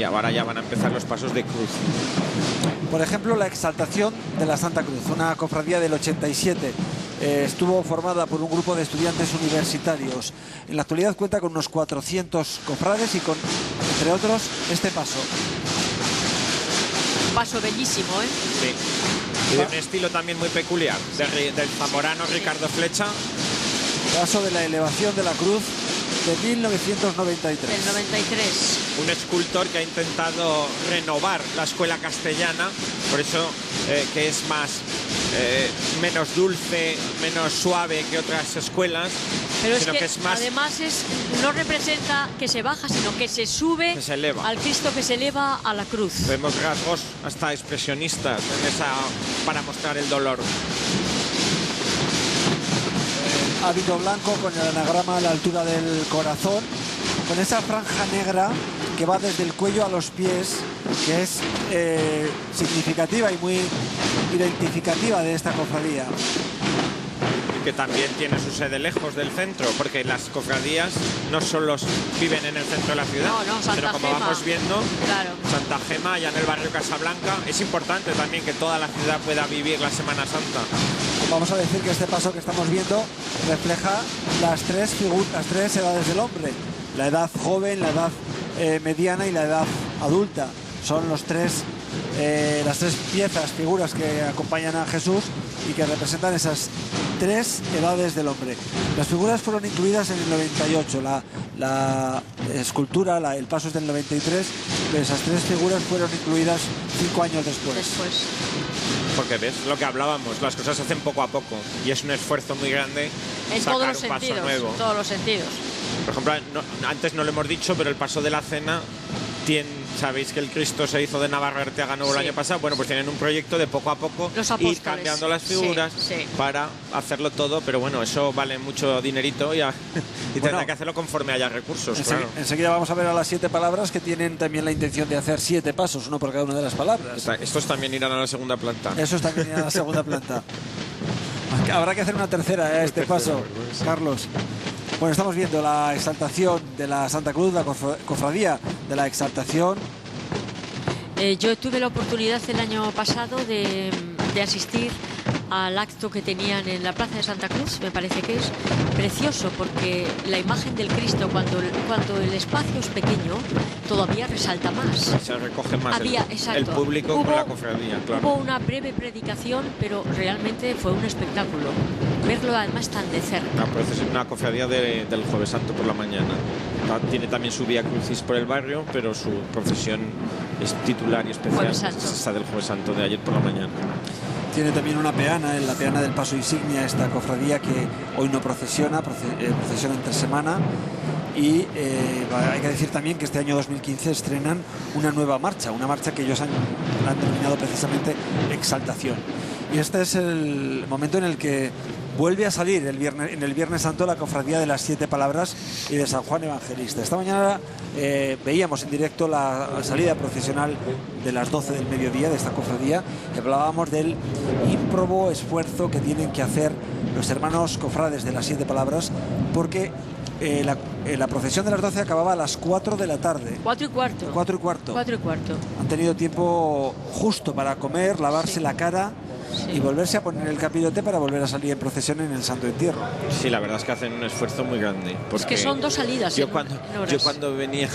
Ahora ya van a empezar los pasos de cruz. Por ejemplo, la Exaltación de la Santa Cruz, una cofradía del 87. Estuvo formada por un grupo de estudiantes universitarios. En la actualidad cuenta con unos 400 cofrades y con, entre otros, este paso. Un paso bellísimo, ¿eh? Sí. Y de un estilo también muy peculiar, del zamorano Ricardo Flecha. Paso de la elevación de la cruz de 1993. Del 93. Un escultor que ha intentado renovar la escuela castellana, por eso que es menos dulce, menos suave que otras escuelas. Pero sino que es más, además no representa que se baja, sino que se sube, que se eleva al Cristo, que se eleva a la cruz. Vemos rasgos hasta expresionistas para mostrar el dolor. Hábito blanco con el anagrama a la altura del corazón, con esa franja negra que va desde el cuello a los pies, que es significativa y muy identificativa de esta cofradía. Que también tiene su sede lejos del centro, porque las cofradías no solo viven en el centro de la ciudad, pero como vamos viendo, claro. Santa Gema, allá en el barrio Casablanca, es importante también que toda la ciudad pueda vivir la Semana Santa. Vamos a decir que este paso que estamos viendo refleja las tres edades del hombre: la edad joven, la edad mediana y la edad adulta. Son las tres figuras que acompañan a Jesús y que representan esas tres edades del hombre. Las figuras fueron incluidas en el 98, la escultura, el paso es del 93, pero esas tres figuras fueron incluidas 5 años después. Porque ves lo que hablábamos, las cosas se hacen poco a poco y es un esfuerzo muy grande en sacar todos los un paso sentidos, nuevo. En todos los sentidos. Por ejemplo, antes no lo hemos dicho, pero el paso de la cena sabéis que el Cristo se hizo de Navarra Arteaga Nuevo el año pasado. Bueno, pues tienen un proyecto de poco a poco ir cambiando las figuras para hacerlo todo, pero bueno, eso vale mucho dinerito y tendrá que hacerlo conforme haya recursos. Claro. Enseguida vamos a ver a las 7 palabras que tienen también la intención de hacer 7 pasos, uno por cada una de las palabras. Estos también irán a la segunda planta. Esos también irán a la segunda planta. Habrá que hacer una tercera a este paso, Carlos. Bueno, estamos viendo la exaltación de la Santa Cruz, la cofradía de la Exaltación. Yo tuve la oportunidad el año pasado de asistir al acto que tenían en la Plaza de Santa Cruz. Me parece que es precioso, porque la imagen del Cristo, cuando el espacio es pequeño, todavía resalta más. Se recoge más el exacto. público con la cofradía, claro. Hubo una breve predicación, pero realmente fue un espectáculo. Verlo además tan de cerca. Una cofradía del Jueves Santo por la mañana. Tiene también su vía crucis por el barrio, pero su procesión es titular y especial. Es esa del Jueves Santo de ayer por la mañana. Tiene también una peana, en la peana del paso insignia, esta cofradía que hoy no procesiona, procesiona entre semana. Y hay que decir también que este año 2015 estrenan una nueva marcha, una marcha que ellos han denominado precisamente Exaltación. Y este es el momento en el que vuelve a salir en el Viernes Santo la cofradía de las 7 palabras y de San Juan Evangelista. Esta mañana veíamos en directo la salida procesional de las 12 del mediodía de esta cofradía y hablábamos del ímprobo esfuerzo que tienen que hacer los hermanos cofrades de las 7 palabras, porque la procesión de las 12 acababa a las 4 de la tarde. 4 y cuarto. 4 y cuarto. 4 y cuarto. Han tenido tiempo justo para comer, lavarse la cara y volverse a poner el capirote para volver a salir en procesión en el Santo Entierro. Sí, la verdad es que hacen un esfuerzo muy grande. Es que son 2 salidas. Yo cuando venía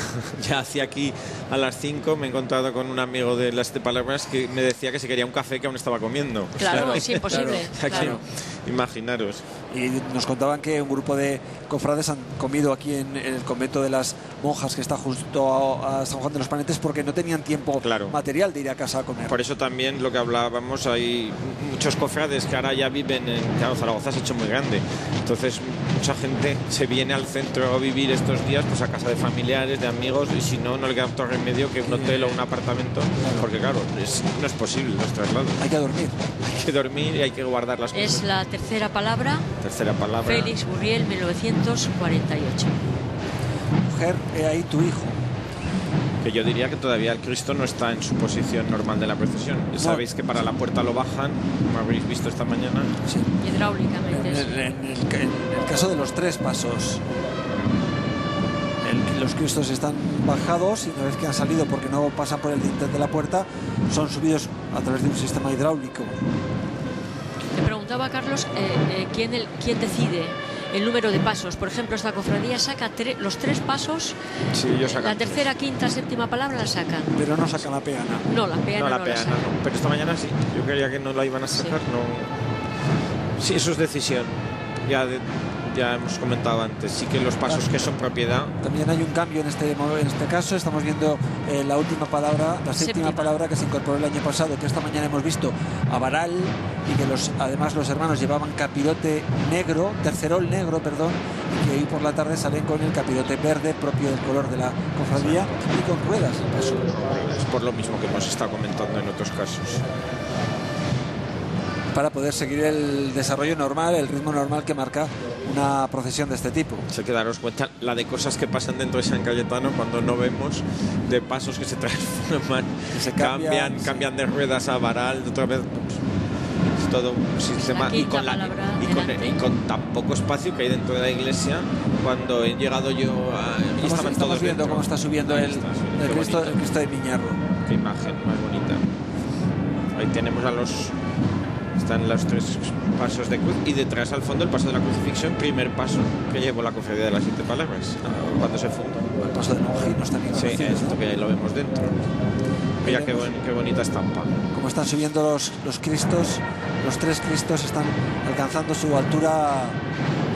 ya hacia aquí a las 5 me he encontrado con un amigo de las 7 palabras que me decía que se quería un café que aún estaba comiendo. Claro, es imposible. Claro. Imaginaros. Y nos contaban que un grupo de cofrades han comido aquí en el convento de las monjas que está justo a San Juan de los Panetes, porque no tenían tiempo material de ir a casa a comer. Por eso también lo que hablábamos, hay muchos cofrades que ahora ya viven claro, Zaragoza se ha hecho muy grande, entonces mucha gente se viene al centro a vivir estos días, pues a casa de familiares, de amigos, y si no, no le queda otro remedio que un hotel o un apartamento, porque claro, no es posible los traslados. Hay que dormir. Hay que dormir y hay que guardar las cosas. Es la tercera palabra. Tercera palabra. Félix Burriel, 1948. Mujer, he ahí tu hijo. Que yo diría que todavía el Cristo no está en su posición normal de la procesión. Sabéis que para la puerta lo bajan, como habéis visto esta mañana. Sí. Hidráulicamente. En el caso de los 3 pasos, los cristos están bajados y una vez que han salido, porque no pasan por el dintel de la puerta, son subidos a través de un sistema hidráulico. Le preguntaba a Carlos quién decide el número de pasos. Por ejemplo, esta cofradía saca los 3 pasos. Sí, ellos sacan. La tercera, quinta, séptima palabra la sacan. Pero no sacan la peana. No, la peana no, la peana no. Pero esta mañana sí. Yo creía que no la iban a sacar. Sí, no. Sí, eso es decisión. Ya hemos comentado antes. Sí que los pasos que son propiedad. También hay un cambio en este caso. Estamos viendo la última palabra, la séptima palabra que se incorporó el año pasado, que esta mañana hemos visto a varal, y que además los hermanos llevaban capirote negro, tercerol negro, perdón, y que hoy por la tarde salen con el capirote verde propio del color de la cofradía y con ruedas el paso. Es por lo mismo que hemos estado comentando en otros casos, para poder seguir el desarrollo normal, el ritmo normal que marca una procesión de este tipo. Se que daros cuenta la de cosas que pasan dentro de San Cayetano cuando no vemos, de pasos que se transforman, que se cambian de ruedas a varal, otra vez es todo un sistema, y con tan poco espacio que hay dentro de la iglesia. Cuando he llegado yo estaban todos viendo cómo está subiendo el Cristo de Miñarro. Qué imagen más bonita. Ahí tenemos están los 3 pasos de cruz, y detrás al fondo el paso de la crucifixión, primer paso que llevó la cofradía de las 7 palabras cuando se fundó. El paso de Longinos también. Sí, esto que lo vemos dentro. Mira qué bonita estampa. Como están subiendo los cristos, los 3 cristos están alcanzando su altura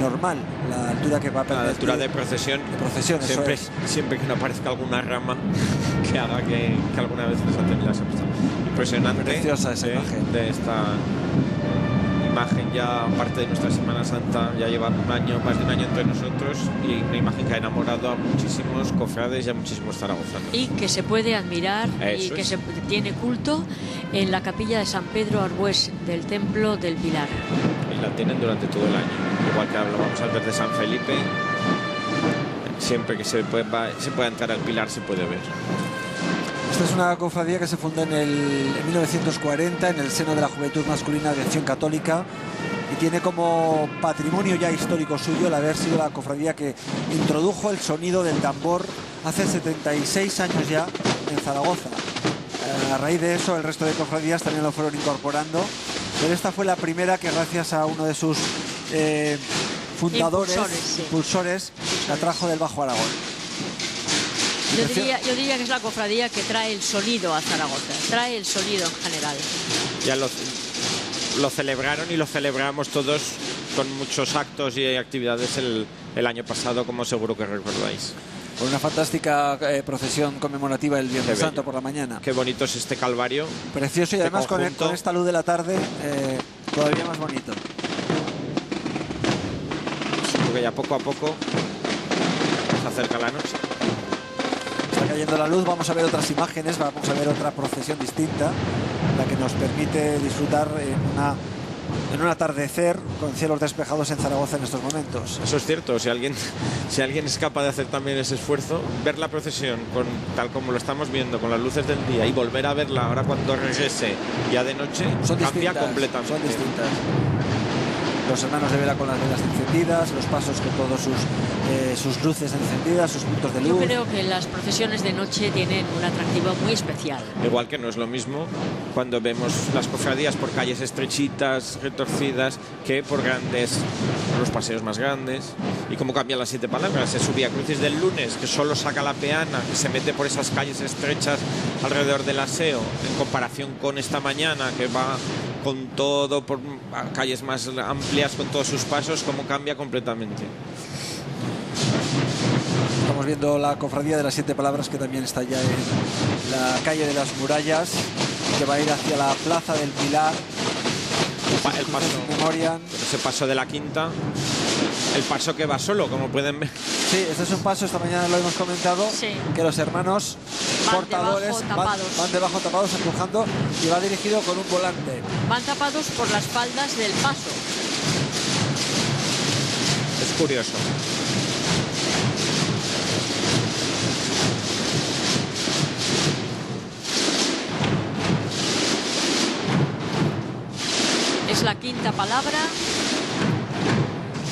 normal, la altura que va a perder. La altura de procesión. Siempre que no aparezca alguna rama que haga que alguna vez les ha visto. Impresionante. Preciosa esa imagen. De esta imagen, ya parte de nuestra Semana Santa, ya lleva más de un año entre nosotros, y una imagen que ha enamorado a muchísimos cofrades y a muchísimos zaragozanos. Y que se puede admirar y que se tiene culto en la capilla de San Pedro Arbués del Templo del Pilar. Y la tienen durante todo el año, igual que hablábamos antes de San Felipe. Siempre que se pueda entrar al Pilar se puede ver. Esta es una cofradía que se funda en 1940 en el seno de la Juventud Masculina de Acción Católica, y tiene como patrimonio ya histórico suyo el haber sido la cofradía que introdujo el sonido del tambor hace 76 años ya en Zaragoza. A raíz de eso el resto de cofradías también lo fueron incorporando, pero esta fue la primera que, gracias a uno de sus fundadores, impulsores, la trajo del Bajo Aragón. Yo diría que es la cofradía que trae el sonido a Zaragoza, trae el sonido en general. Ya lo celebraron y lo celebramos todos con muchos actos y actividades el año pasado, como seguro que recordáis. Con una fantástica procesión conmemorativa el Viernes Santo por la mañana. Qué bonito es este Calvario. Precioso, y además con esta luz de la tarde todavía más bonito. Porque ya poco a poco se acerca la noche. Está cayendo la luz, vamos a ver otras imágenes, vamos a ver otra procesión distinta, la que nos permite disfrutar en un atardecer con cielos despejados en Zaragoza en estos momentos. Eso es cierto. Si alguien es capaz de hacer también ese esfuerzo, ver la procesión tal como lo estamos viendo, con las luces del día, y volver a verla ahora cuando regrese ya de noche, cambia completamente. Son distintas. Los hermanos de vela con las velas encendidas, los pasos con todos sus luces encendidas, sus puntos de luz. Yo creo que las procesiones de noche tienen un atractivo muy especial. Igual que no es lo mismo cuando vemos las cofradías por calles estrechitas, retorcidas, que por los paseos más grandes. Y cómo cambian las 7 palabras. Se subía a crucis del lunes, que solo saca la peana, que se mete por esas calles estrechas alrededor del aseo, en comparación con esta mañana, que va con todo por calles más amplias, con todos sus pasos, cómo cambia completamente. Estamos viendo la cofradía de las 7 palabras, que también está ya en la calle de las Murallas, que va a ir hacia la plaza del Pilar. El paso, ese paso de la quinta, el paso que va solo, como pueden ver. Sí, este es un paso, esta mañana lo hemos comentado, que los hermanos portadores van debajo tapados, empujando, y va dirigido con un volante. Van tapados por las faldas del paso. Es curioso. Es la quinta palabra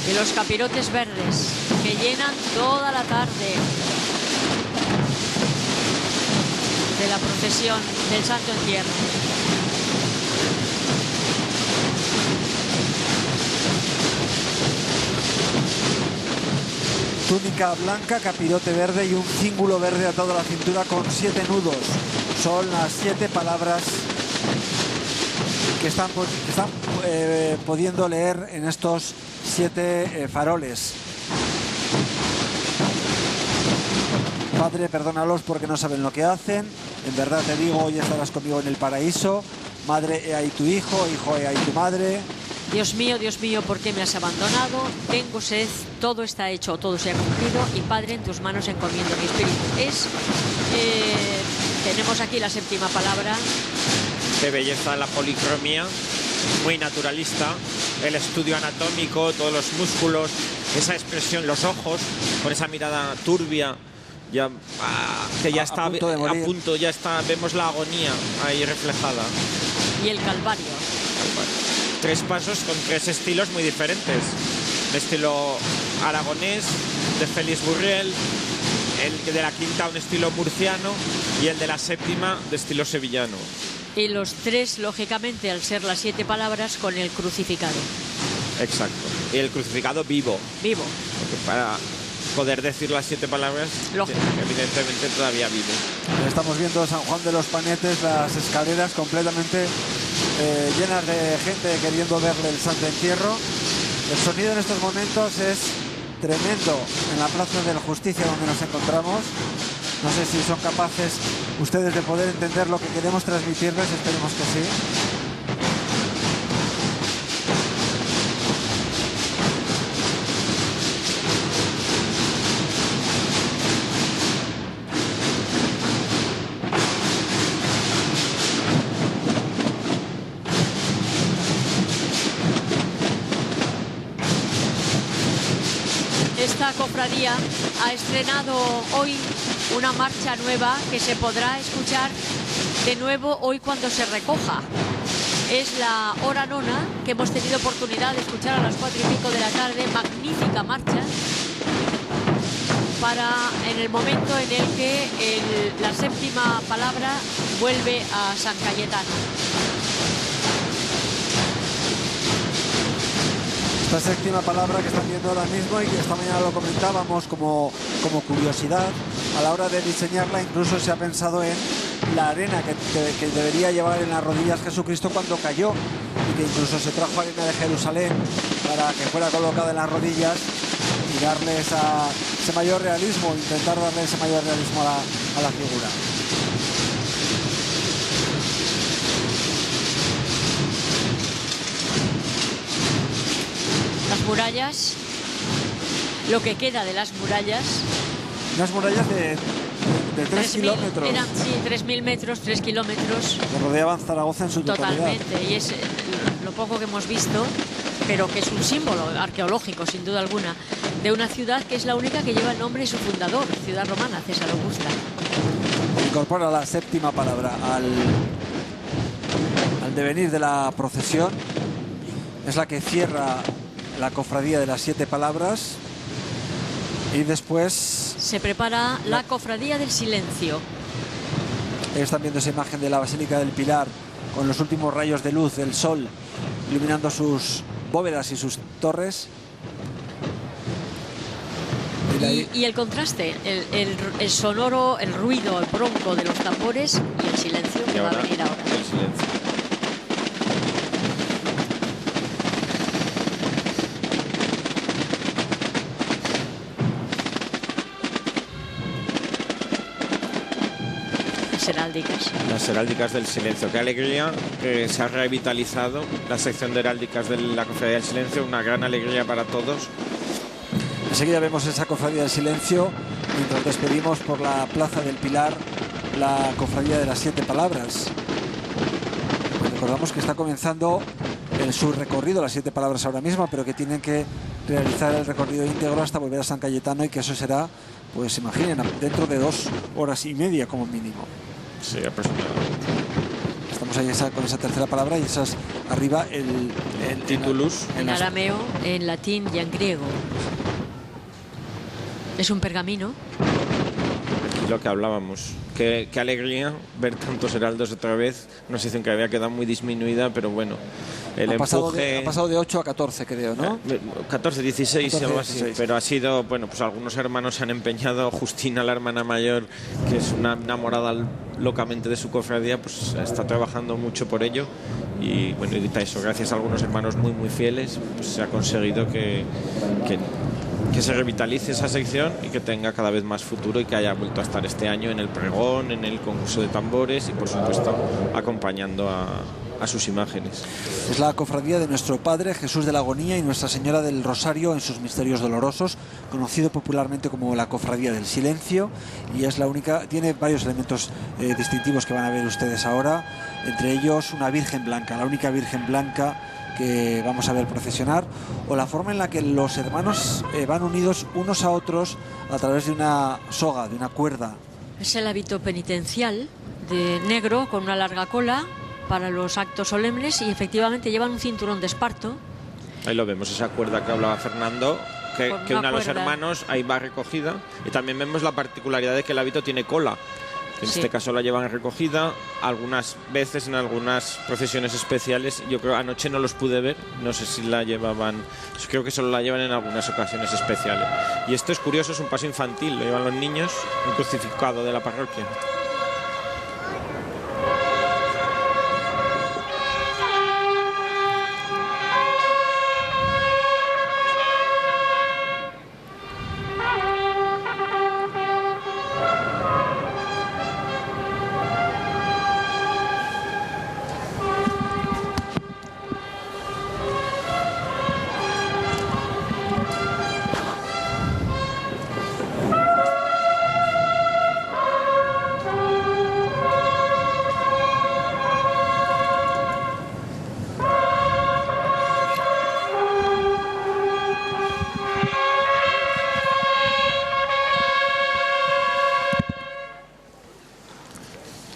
de los capirotes verdes, que llenan toda la tarde. la procesión del Santo Entierro. Túnica blanca, capirote verde y un cíngulo verde atado a la cintura con 7 nudos. Son las 7 palabras que están pudiendo leer en estos 7 faroles. Padre, perdónalos porque no saben lo que hacen. En verdad te digo, hoy estarás conmigo en el paraíso. Madre, he ahí tu hijo, hijo, he ahí tu madre. Dios mío, ¿por qué me has abandonado? Tengo sed, todo está hecho, todo se ha cumplido, y Padre, en tus manos encomiendo mi espíritu. Tenemos aquí la séptima palabra. De belleza la policromía, muy naturalista, el estudio anatómico, todos los músculos, esa expresión, los ojos, con esa mirada turbia, ya, que ya está a punto, ya está, vemos la agonía ahí reflejada. Y el Calvario. 3 pasos con 3 estilos muy diferentes. El estilo aragonés, de Félix Burriel, el de la quinta un estilo murciano y el de la séptima de estilo sevillano. Y los 3, lógicamente, al ser las 7 palabras, con el crucificado. Exacto. Y el crucificado vivo. Vivo. Porque para poder decir las 7 palabras, evidentemente todavía vivo. Estamos viendo San Juan de los Panetes, las escaleras completamente llenas de gente queriendo verle el Santo Entierro. El sonido en estos momentos es tremendo en la Plaza de la Justicia donde nos encontramos. No sé si son capaces ustedes de poder entender lo que queremos transmitirles, esperemos que sí. Esta cofradía ha estrenado hoy una marcha nueva que se podrá escuchar de nuevo hoy cuando se recoja. Es la hora nona, que hemos tenido oportunidad de escuchar a las 4:05 de la tarde. Magnífica marcha para en el momento en el que la séptima palabra vuelve a San Cayetano. Esta séptima palabra que están viendo ahora mismo y que esta mañana lo comentábamos como curiosidad, a la hora de diseñarla incluso se ha pensado en la arena que debería llevar en las rodillas Jesucristo cuando cayó, y que incluso se trajo arena de Jerusalén para que fuera colocada en las rodillas y darle ese mayor realismo, intentar darle ese mayor realismo a la figura. Las murallas, lo que queda de las murallas. Unas murallas de 3 kilómetros. Eran, sí, 3.000 metros, 3 kilómetros. Que rodeaban Zaragoza en su totalidad. Totalmente, y es lo poco que hemos visto, pero que es un símbolo arqueológico, sin duda alguna, de una ciudad que es la única que lleva el nombre de su fundador, ciudad romana, César Augusta. Incorpora la séptima palabra al devenir de la procesión. Es la que cierra la cofradía de las 7 palabras, y después se prepara la cofradía del silencio. Están viendo esa imagen de la Basílica del Pilar con los últimos rayos de luz del sol iluminando sus bóvedas y sus torres. Y el contraste, el sonoro, el ruido, el bronco de los tambores y el silencio que va a venir ahora. El silencio. Las heráldicas del silencio. Qué alegría que se ha revitalizado la sección de heráldicas de la Cofradía del Silencio. Una gran alegría para todos. Enseguida vemos esa Cofradía del Silencio mientras despedimos por la Plaza del Pilar la Cofradía de las 7 palabras. Recordamos que está comenzando su recorrido, las 7 palabras ahora mismo, pero que tienen que realizar el recorrido íntegro hasta volver a San Cayetano, y que eso será, pues imaginen, dentro de 2 horas y media como mínimo. Sí, aproximadamente. Estamos ahí con esa tercera palabra, y esas arriba el titulus. En arameo, en latín y en griego. Es un pergamino. Lo que hablábamos. qué alegría ver tantos heraldos otra vez. Nos dicen que había quedado muy disminuida, pero bueno, el empuje... Ha pasado de 8 a 14, creo, ¿no? 14, 16, 14, algo así. 16. Pero ha sido, bueno, pues algunos hermanos se han empeñado. Justina, la hermana mayor, que es una enamorada locamente de su cofradía, pues está trabajando mucho por ello. Y bueno, y eso, gracias a algunos hermanos muy, muy fieles, pues se ha conseguido que se revitalice esa sección y que tenga cada vez más futuro, y que haya vuelto a estar este año en el pregón, en el concurso de tambores y por supuesto acompañando a sus imágenes. Es la cofradía de nuestro Padre Jesús de la Agonía y Nuestra Señora del Rosario en sus misterios dolorosos, conocido popularmente como la Cofradía del Silencio, y es la única, tiene varios elementos distintivos que van a ver ustedes ahora, entre ellos una Virgen Blanca, la única Virgen Blanca que vamos a ver procesionar, o la forma en la que los hermanos van unidos unos a otros a través de una soga, de una cuerda. Es el hábito penitencial de negro con una larga cola para los actos solemnes, y efectivamente llevan un cinturón de esparto. Ahí lo vemos, esa cuerda que hablaba Fernando, que une a los hermanos, ahí va recogida, y también vemos la particularidad de que el hábito tiene cola. En este caso la llevan recogida, algunas veces en algunas procesiones especiales. Yo creo anoche no los pude ver, no sé si la llevaban, creo que solo la llevan en algunas ocasiones especiales. Y esto es curioso, es un paso infantil, lo llevan los niños, un crucificado de la parroquia.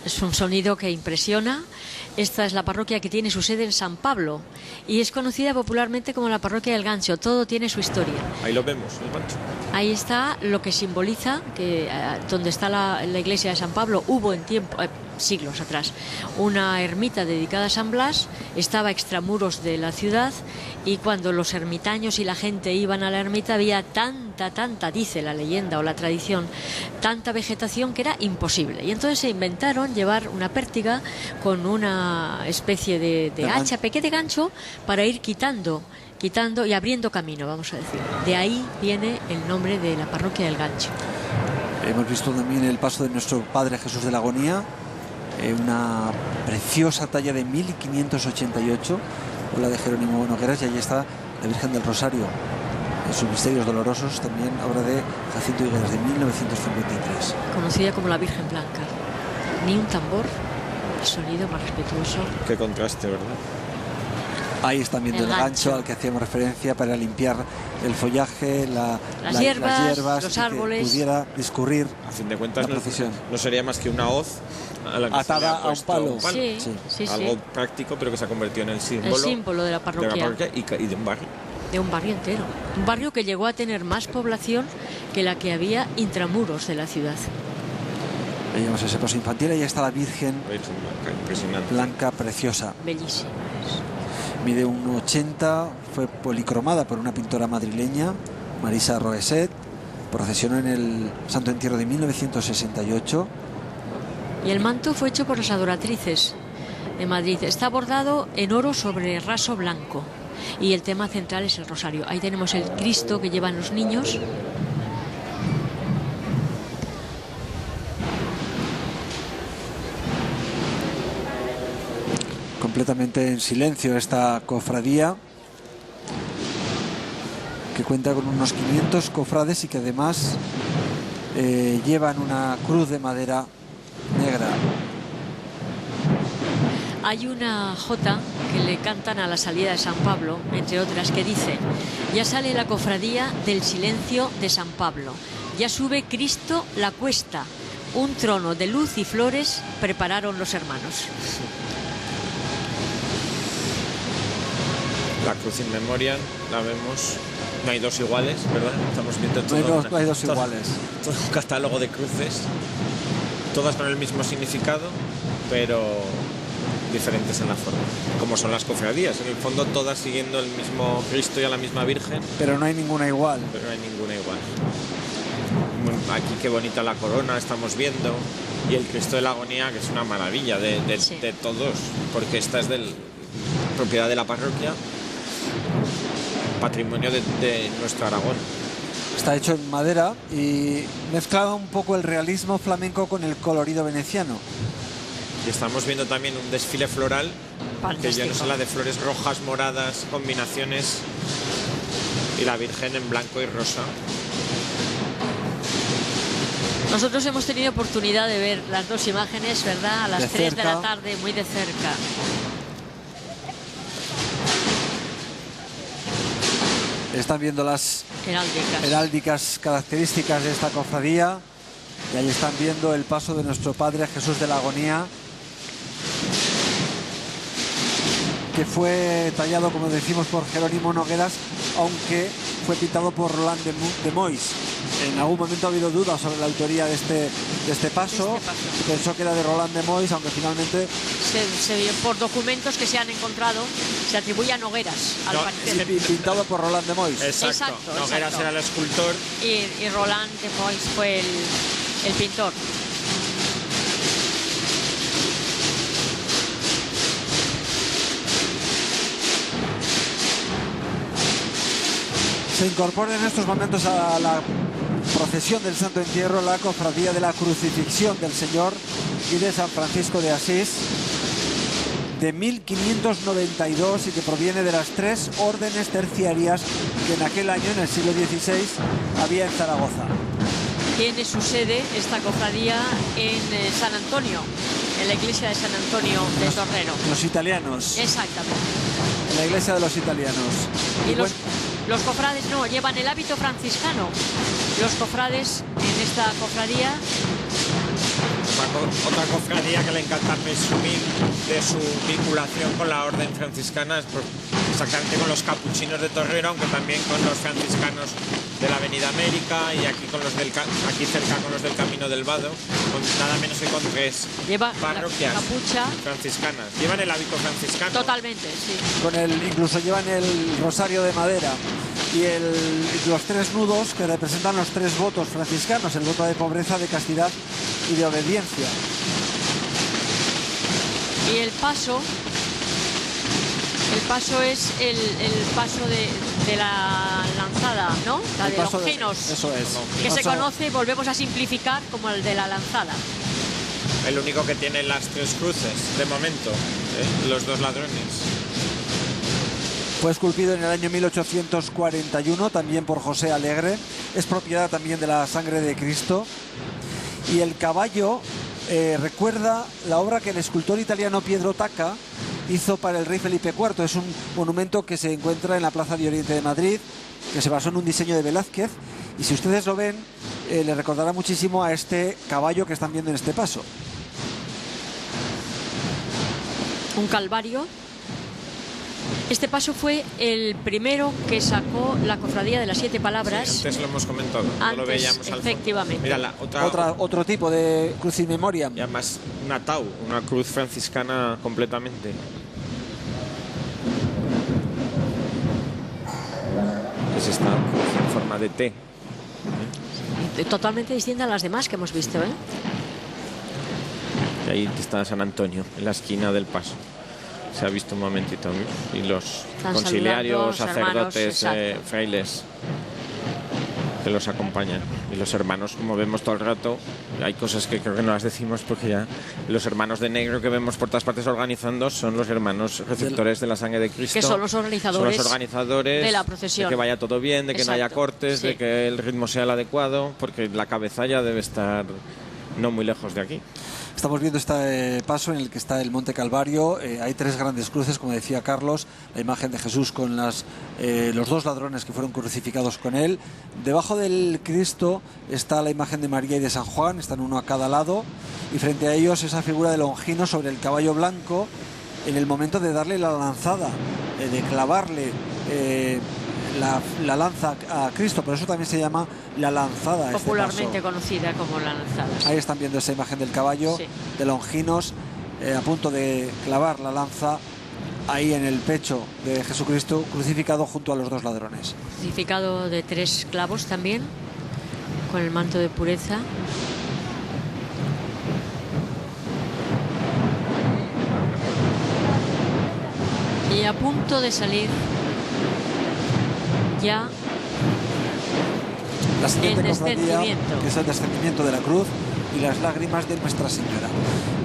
Es un sonido que impresiona. Esta es la parroquia que tiene su sede en San Pablo y es conocida popularmente como la parroquia del Gancho. Todo tiene su historia. Ahí lo vemos, el gancho. Ahí está lo que simboliza que donde está la iglesia de San Pablo hubo en siglos atrás una ermita dedicada a San Blas, estaba extramuros de la ciudad, y cuando los ermitaños y la gente iban a la ermita había tanta, dice la leyenda o la tradición, tanta vegetación que era imposible, y entonces se inventaron llevar una pértiga con una especie de hacha, pequeño gancho, para ir quitando y abriendo camino, vamos a decir. De ahí viene el nombre de la parroquia del Gancho. Hemos visto también el paso de nuestro Padre Jesús de la Agonía, una preciosa talla de 1588, o la de Jerónimo Nogueras, y allí está la Virgen del Rosario en sus misterios dolorosos, también obra de Jacinto Higueras, de 1953. Conocida como la Virgen Blanca. Ni un tambor, el sonido más respetuoso. Qué contraste, ¿verdad? Ahí están viendo el gancho al que hacíamos referencia para limpiar el follaje, las hierbas, los árboles, que pudiera discurrir. A fin de cuentas, la procesión. No sería más que una hoz a la que atada a un palo. Sí. Algo práctico, pero que se ha convertido en el símbolo de la parroquia y de un barrio. De un barrio entero. Un barrio que llegó a tener más población que la que había intramuros de la ciudad. Veíamos ese paso infantil, ahí está la Virgen Blanca, impresionante. Blanca, preciosa. Bellísima. Mide 1,80, fue policromada por una pintora madrileña, Marisa Roeset, procesionó en el Santo Entierro de 1968. Y el manto fue hecho por las adoratrices de Madrid. Está bordado en oro sobre raso blanco y el tema central es el rosario. Ahí tenemos el Cristo que llevan los niños. Completamente en silencio esta cofradía, que cuenta con unos 500 cofrades y que además llevan una cruz de madera negra. Hay una jota que le cantan a la salida de San Pablo, entre otras, que dice: ya sale la cofradía del silencio de San Pablo, ya sube Cristo la cuesta, un trono de luz y flores prepararon los hermanos. La cruz in memoriam, la vemos. No hay dos iguales, ¿verdad? Estamos viendo todo. No hay dos iguales. Todo un catálogo de cruces. todas con el mismo significado, pero diferentes en la forma, como son las cofradías, en el fondo todas siguiendo el mismo Cristo y a la misma Virgen. Pero no hay ninguna igual. Pero no hay ninguna igual. Aquí qué bonita la corona estamos viendo, y el Cristo de la Agonía, que es una maravilla de todos, porque esta es propiedad de la parroquia, patrimonio de nuestro Aragón. Está hecho en madera y mezclado un poco el realismo flamenco con el colorido veneciano. Y estamos viendo también un desfile floral, que ya no es la de flores rojas, moradas, combinaciones, y la Virgen en blanco y rosa. Nosotros hemos tenido oportunidad de ver las dos imágenes, ¿verdad? A las 3 de la tarde, muy de cerca. Están viendo las heráldicas características de esta cofradía, y ahí están viendo el paso de nuestro Padre Jesús de la Agonía, que fue tallado, como decimos, por Jerónimo Nogueras, aunque fue pintado por Roland de Mois. En algún momento ha habido dudas sobre la autoría de este paso. Pensó que era de Roland de Mois, aunque finalmente por documentos que se han encontrado se atribuye a Nogueras, al parecer. Pintado por Roland de Mois. Exacto. Nogueras era el escultor y Roland de Mois fue el pintor. Se incorpora en estos momentos a la procesión del Santo Entierro la cofradía de la Crucifixión del Señor y de San Francisco de Asís, de 1592, y que proviene de las 3 órdenes terciarias que en aquel año, en el siglo XVI, había en Zaragoza. Tiene su sede esta cofradía en San Antonio, en la iglesia de San Antonio de Torrero. Los italianos. Exactamente. En la iglesia de los italianos. Y los cofrades no, llevan el hábito franciscano. Los cofrades en esta cofradía. Otra cofradía que le encanta presumir de su vinculación con la orden franciscana, es exactamente con los capuchinos de Torrero, aunque también con los franciscanos de la Avenida América, y aquí con los aquí cerca con los del Camino del Vado, nada menos que con 3 parroquias franciscanas. Llevan el hábito franciscano. Totalmente, sí. Incluso llevan el rosario de madera y los 3 nudos que representan los 3 votos franciscanos: el voto de pobreza, de castidad y de obediencia. Y el paso es el paso de la lanzada, ¿no? La de Longinos. Eso es. Que se conoce, volvemos a simplificar, como el de la lanzada. El único que tiene las 3 cruces, de momento, los 2 ladrones. Fue esculpido en el año 1841, también por José Alegre. Es propiedad también de la Sangre de Cristo. Y el caballo recuerda la obra que el escultor italiano Pietro Tacca hizo para el rey Felipe IV. Es un monumento que se encuentra en la Plaza de Oriente de Madrid, que se basó en un diseño de Velázquez, y si ustedes lo ven, le recordará muchísimo a este caballo que están viendo en este paso. Un calvario. Este paso fue el primero que sacó la cofradía de las 7 palabras. Sí, antes lo hemos comentado, antes, lo veíamos al efectivamente. Mira, otro tipo de cruz in memoriam. Y además una tau, una cruz franciscana completamente. Es esta cruz en forma de T. Totalmente distinta a las demás que hemos visto, ¿eh? Y ahí está San Antonio, en la esquina del paso. Se ha visto un momentito, y los conciliarios, sacerdotes, frailes que los acompañan, y los hermanos, como vemos todo el rato. Hay cosas que creo que no las decimos porque ya los hermanos de negro que vemos por todas partes organizando son los hermanos receptores de la sangre de Cristo, que son los organizadores de la procesión, de que vaya todo bien, de que Exacto. no haya cortes, sí. De que el ritmo sea el adecuado, porque la cabeza ya debe estar no muy lejos de aquí. Estamos viendo este paso en el que está el Monte Calvario. Hay 3 grandes cruces, como decía Carlos, la imagen de Jesús con los 2 ladrones que fueron crucificados con él. Debajo del Cristo está la imagen de María y de San Juan, están uno a cada lado, y frente a ellos esa figura de Longino sobre el caballo blanco en el momento de darle la lanzada, de clavarle la lanza a Cristo, por eso también se llama la lanzada. Popularmente conocida como la lanzada. Sí. Ahí están viendo esa imagen del caballo, de Longinos, a punto de clavar la lanza ahí en el pecho de Jesucristo, crucificado junto a los dos ladrones. Crucificado de 3 clavos también, con el manto de pureza. Y a punto de salir ya la siguiente el descendimiento, que es el descendimiento de la cruz y las lágrimas de Nuestra Señora.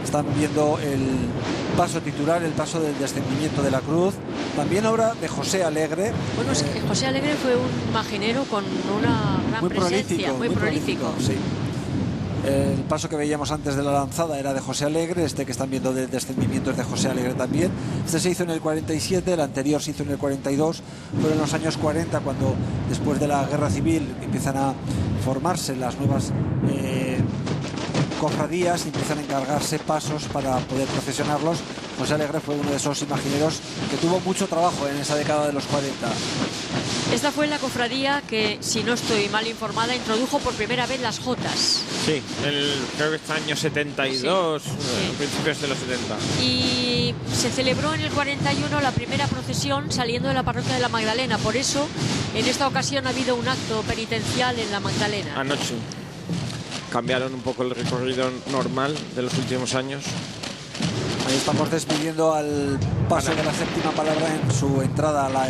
Están viendo el paso titular, el paso del descendimiento de la cruz, también obra de José Alegre. Bueno, es que José Alegre fue un imaginero con una gran presencia, muy prolífico. Sí. El paso que veíamos antes de la lanzada era de José Alegre, este que están viendo del descendimiento es de José Alegre también. Este se hizo en el 47, el anterior se hizo en el 42, pero en los años 40, cuando después de la guerra civil empiezan a formarse las nuevas cofradías y empiezan a encargarse pasos para poder procesionarlos, José Alegre fue uno de esos imagineros que tuvo mucho trabajo en esa década de los 40. Esta fue la cofradía que, si no estoy mal informada, introdujo por primera vez las jotas. Sí, creo que está año 72, principios de los 70. Y se celebró en el 41 la primera procesión saliendo de la parroquia de la Magdalena. Por eso, en esta ocasión ha habido un acto penitencial en la Magdalena. Anoche. Cambiaron un poco el recorrido normal de los últimos años. Ahí estamos despidiendo al paso de la séptima palabra en su entrada a la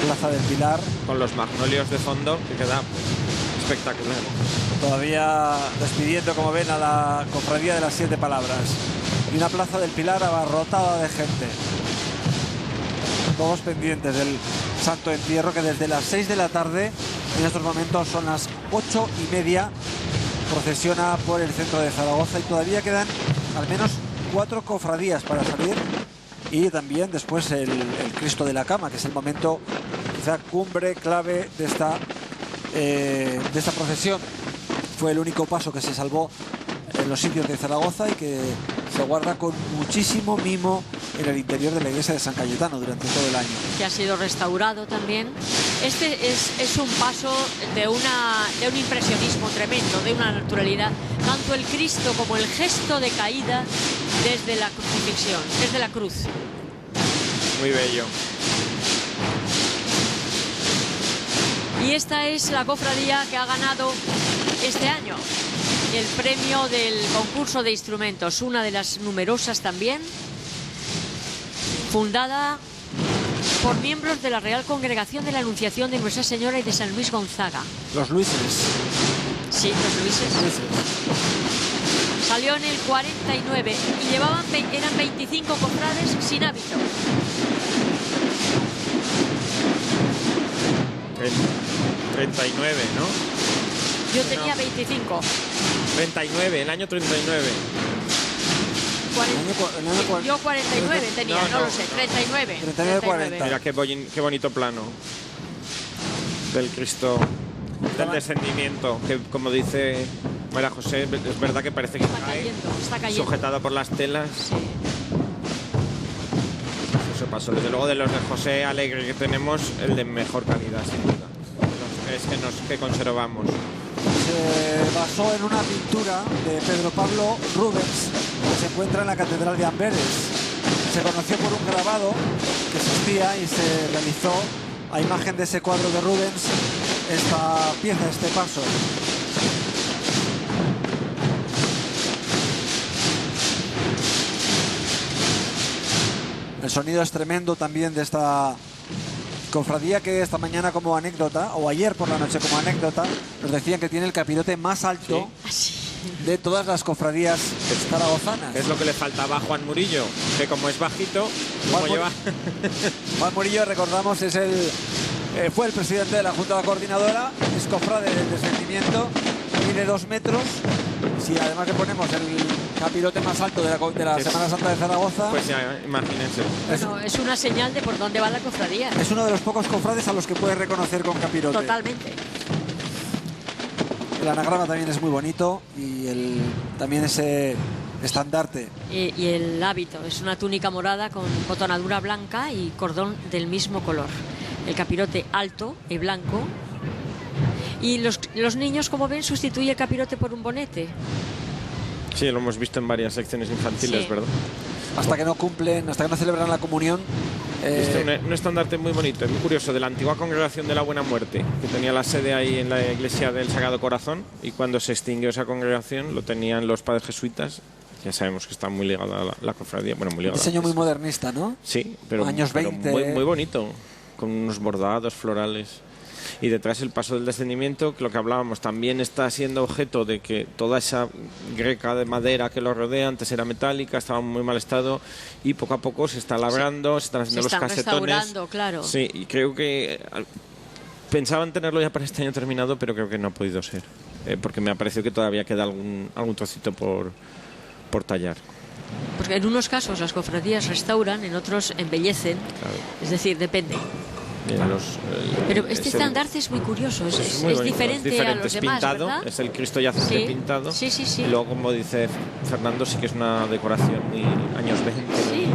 Plaza del Pilar. Con los magnolios de fondo, que queda espectacular. Todavía despidiendo, como ven, a la cofradía de las 7 palabras. Y una Plaza del Pilar abarrotada de gente. Todos pendientes del Santo Entierro, que desde las 6 de la tarde, en estos momentos son las 8:30, procesiona por el centro de Zaragoza y todavía quedan al menos 4 cofradías para salir, y también después el Cristo de la Cama, que es el momento quizá cumbre, clave de esta procesión. Fue el único paso que se salvó en los sitios de Zaragoza y que se guarda con muchísimo mimo en el interior de la iglesia de San Cayetano durante todo el año. Que ha sido restaurado también. Este es un paso de un impresionismo tremendo, de una naturalidad. Tanto el Cristo como el gesto de caída desde la crucifixión, desde la cruz. Muy bello. Y esta es la cofradía que ha ganado este año el premio del concurso de instrumentos, una de las numerosas también, fundada por miembros de la Real Congregación de la Anunciación de Nuestra Señora y de San Luis Gonzaga. Los Luises. Sí, los Luises. Salió en el 49 y eran 25 cofrades sin hábito. El 39, ¿no? Yo tenía 25. 39, el año 39. Yo 49 tenía, no lo sé, 39. 39-40. Mira qué bonito plano del Cristo, del descendimiento, que como dice María José, es verdad que parece que está cayendo. Sujetado por las telas. Sí. Eso pasó. Desde luego, de los de José Alegre que tenemos, el de mejor calidad, sin duda. Que conservamos. Se basó en una pintura de Pedro Pablo Rubens que se encuentra en la Catedral de Amberes. Se conoció por un grabado que existía y se realizó a imagen de ese cuadro de Rubens esta pieza, este paso. El sonido es tremendo también de esta cofradía, que esta mañana, como anécdota, o ayer por la noche como anécdota, nos decían que tiene el capirote más alto de todas las cofradías zaragozanas. Es lo que le faltaba a Juan Murillo, que como es bajito, Juan Murillo, recordamos, fue el presidente de la Junta Coordinadora, es cofrade del descendimiento, mide 2 metros. Si además le ponemos el capirote más alto de la Semana Santa de Zaragoza, pues ya, imagínense. Bueno, es una señal de por dónde va la cofradía. Es uno de los pocos cofrades a los que puedes reconocer con capirote. Totalmente. El anagrama también es muy bonito y también ese estandarte. Y el hábito es una túnica morada con botonadura blanca y cordón del mismo color. el capirote alto y blanco. Y los niños, como ven, sustituye el capirote por un bonete. Sí, lo hemos visto en varias secciones infantiles, sí. ¿Verdad? Hasta que no celebran la comunión. Un estandarte muy bonito, muy curioso, de la antigua Congregación de la Buena Muerte, que tenía la sede ahí en la iglesia del Sagrado Corazón, y cuando se extinguió esa congregación lo tenían los padres jesuitas. Ya sabemos que está muy ligada a la cofradía. Bueno, muy ligada. Diseño muy modernista, ¿no? Sí, pero años 20. Muy, muy bonito, con unos bordados florales. Y detrás el paso del descendimiento, que lo que hablábamos, también está siendo objeto de que toda esa greca de madera que lo rodea antes era metálica, estaba en muy mal estado, y poco a poco se está labrando, se están haciendo los casetones. Claro. Sí, y creo que pensaban tenerlo ya para este año terminado, pero creo que no ha podido ser, porque me ha parecido que todavía queda algún trocito por tallar. Porque en unos casos las cofradías restauran, en otros embellecen, claro. Es decir, depende. Pero este estandarte es muy curioso, es diferente a los demás, pintado, ¿verdad? Es el Cristo yacente pintado. Sí. Y luego, como dice Fernando, sí que es una decoración muy años 20. Sí.